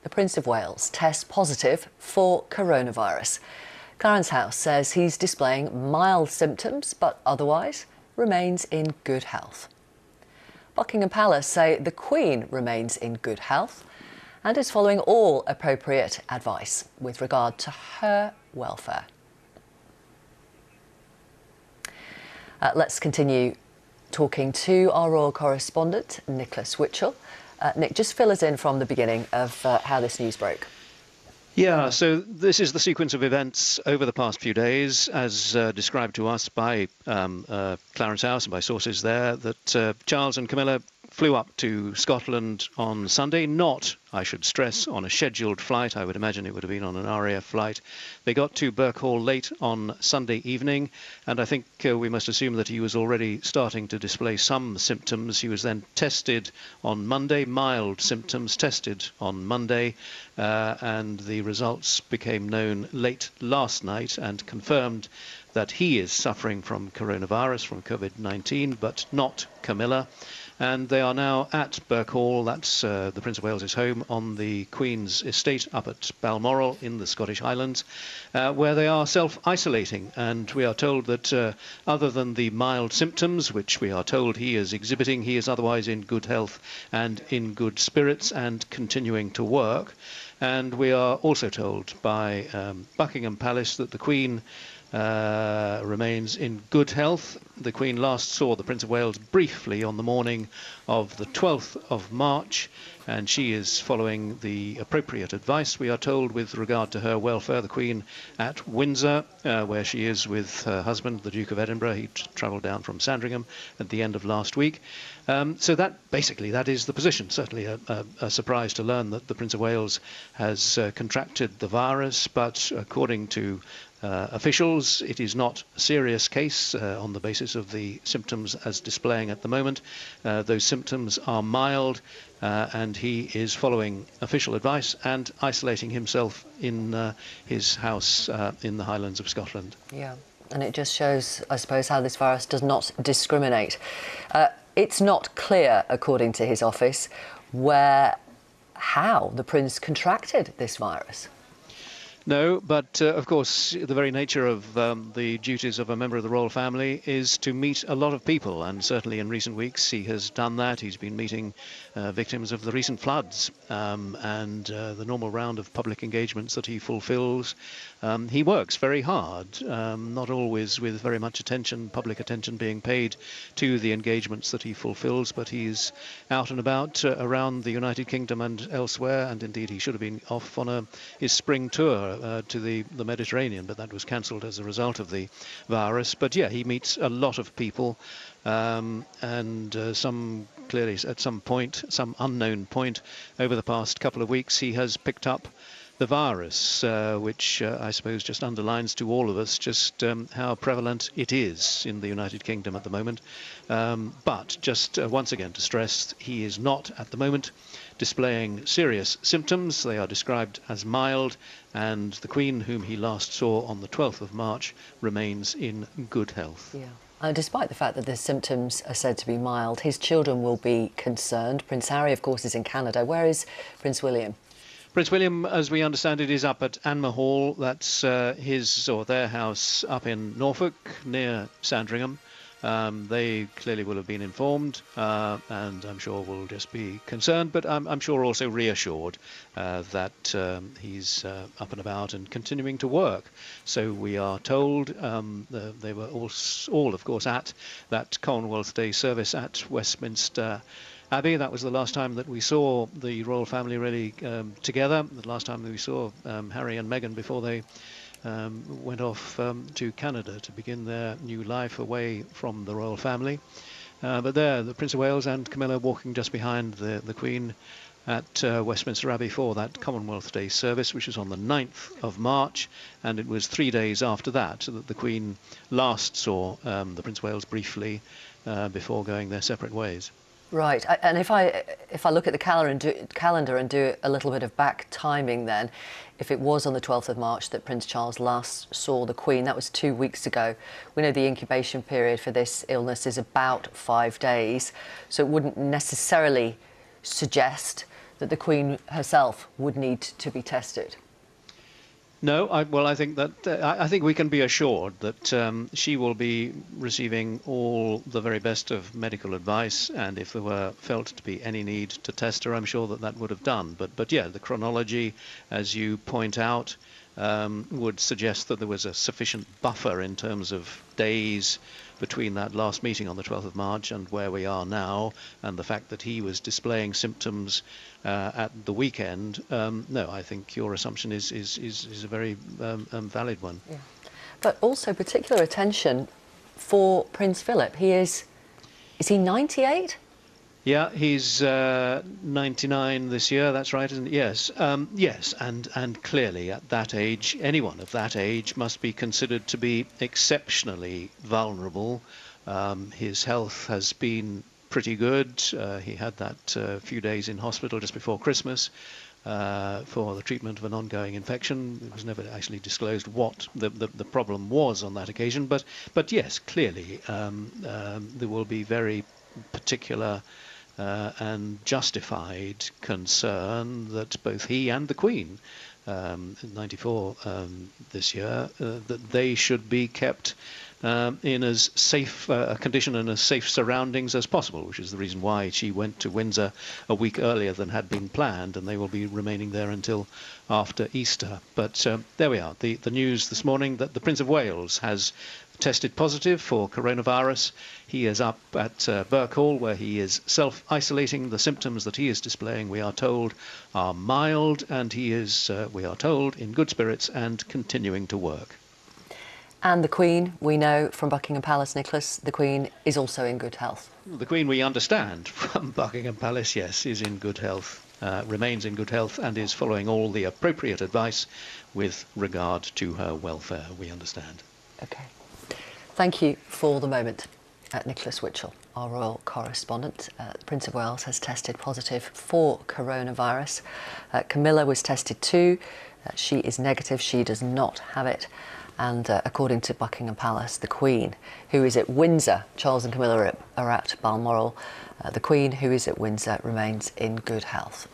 The Prince of Wales tests positive for coronavirus. Clarence House says he's displaying mild symptoms, but otherwise remains in good health. Buckingham Palace say the Queen remains in good health and is following all appropriate advice with regard to her welfare. Let's continue talking to our royal correspondent, Nicholas Witchell. Nick, just fill us in from the beginning of how this news broke. Yeah, so this is the sequence of events over the past few days, as described to us by Clarence House and by sources there, that Charles and Camilla flew up to Scotland on Sunday, not, I should stress, on a scheduled flight. I would imagine it would have been on an RAF flight. They got to Birkhall late on Sunday evening, and I think we must assume that he was already starting to display some symptoms. He was then tested on Monday, mild symptoms tested on Monday, and the results became known late last night and confirmed that he is suffering from coronavirus, from COVID-19, but not Camilla. And they are now at Birkhall, that's the Prince of Wales's home, on the Queen's estate up at Balmoral in the Scottish Highlands, where they are self-isolating. And we are told that other than the mild symptoms, which we are told he is exhibiting, he is otherwise in good health and in good spirits and continuing to work. And we are also told by Buckingham Palace that the Queen remains in good health. The Queen last saw the Prince of Wales briefly on the morning of the 12th of March, and she is following the appropriate advice, we are told, with regard to her welfare. The Queen at Windsor, where she is with her husband, the Duke of Edinburgh. He travelled down from Sandringham at the end of last week. So that is the position. Certainly a surprise to learn that the Prince of Wales has contracted the virus, but according to officials, it is not a serious case on the basis of the symptoms as displaying at the moment. Those symptoms are mild, and he is following official advice and isolating himself in his house in the Highlands of Scotland. Yeah, and it just shows, I suppose, how this virus does not discriminate. It's not clear, according to his office, how the Prince contracted this virus. No, but of course, the very nature of the duties of a member of the royal family is to meet a lot of people, and certainly in recent weeks he has done that. He's been meeting victims of the recent floods and the normal round of public engagements that he fulfills. He works very hard, not always with very much attention, public attention being paid to the engagements that he fulfills, but he's out and about around the United Kingdom and elsewhere, and indeed he should have been off on his spring tour to the Mediterranean, but that was cancelled as a result of the virus. But yeah, he meets a lot of people, and some clearly at some point, some unknown point over the past couple of weeks, he has picked up the virus, which I suppose just underlines to all of us just how prevalent it is in the United Kingdom at the moment. But just once again to stress, he is not at the moment displaying serious symptoms. They are described as mild, and the Queen, whom he last saw on the 12th of March, remains in good health. Yeah. Despite the fact that the symptoms are said to be mild, his children will be concerned. Prince Harry, of course, is in Canada. Where is Prince William? Prince William, as we understand it, is up at Anmer Hall. That's his or their house up in Norfolk, near Sandringham. They clearly will have been informed, and I'm sure will just be concerned, but I'm sure also reassured that he's up and about and continuing to work. So we are told they were all, of course, at that Commonwealth Day service at Westminster Abbey. That was the last time that we saw the royal family really together, the last time that we saw Harry and Meghan before they went off to Canada to begin their new life away from the royal family. But there, the Prince of Wales and Camilla walking just behind the Queen at Westminster Abbey for that Commonwealth Day service, which was on the 9th of March, and it was 3 days after that that the Queen last saw the Prince of Wales briefly before going their separate ways. Right, and if I look at the calendar and do a little bit of back timing then, if it was on the 12th of March that Prince Charles last saw the Queen, that was 2 weeks ago. We know the incubation period for this illness is about 5 days, so it wouldn't necessarily suggest that the Queen herself would need to be tested? No, I think that I think we can be assured that she will be receiving all the very best of medical advice, and if there were felt to be any need to test her, I'm sure that that would have done. But yeah, the chronology, as you point out, would suggest that there was a sufficient buffer in terms of days between that last meeting on the 12th of March and where we are now, and the fact that he was displaying symptoms at the weekend. No, I think your assumption is a very valid one. Yeah. But also particular attention for Prince Philip. Is he 98? Yeah, he's 99 this year. That's right, isn't it? Yes, yes, and clearly at that age, anyone of that age must be considered to be exceptionally vulnerable. His health has been pretty good. He had that few days in hospital just before Christmas for the treatment of an ongoing infection. It was never actually disclosed what the problem was on that occasion, but yes, clearly there will be very particular and justified concern that both he and the Queen, 94 this year, that they should be kept in as safe a condition and as safe surroundings as possible, which is the reason why she went to Windsor a week earlier than had been planned, and they will be remaining there until after Easter. But there we are, the news this morning that the Prince of Wales has tested positive for coronavirus. He is up at Birkhall, where he is self-isolating. The symptoms that he is displaying, we are told, are mild, and he is, we are told, in good spirits and continuing to work. And the Queen, we know from Buckingham Palace, Nicholas, the Queen is also in good health. The Queen, we understand from Buckingham Palace, yes, is in good health, remains in good health, and is following all the appropriate advice with regard to her welfare, we understand. OK. Thank you for the moment. Nicholas Witchell, our royal correspondent. The Prince of Wales has tested positive for coronavirus. Camilla was tested too. She is negative. She does not have it. And according to Buckingham Palace, the Queen, who is at Windsor, Charles and Camilla are at Balmoral. The Queen, who is at Windsor, remains in good health.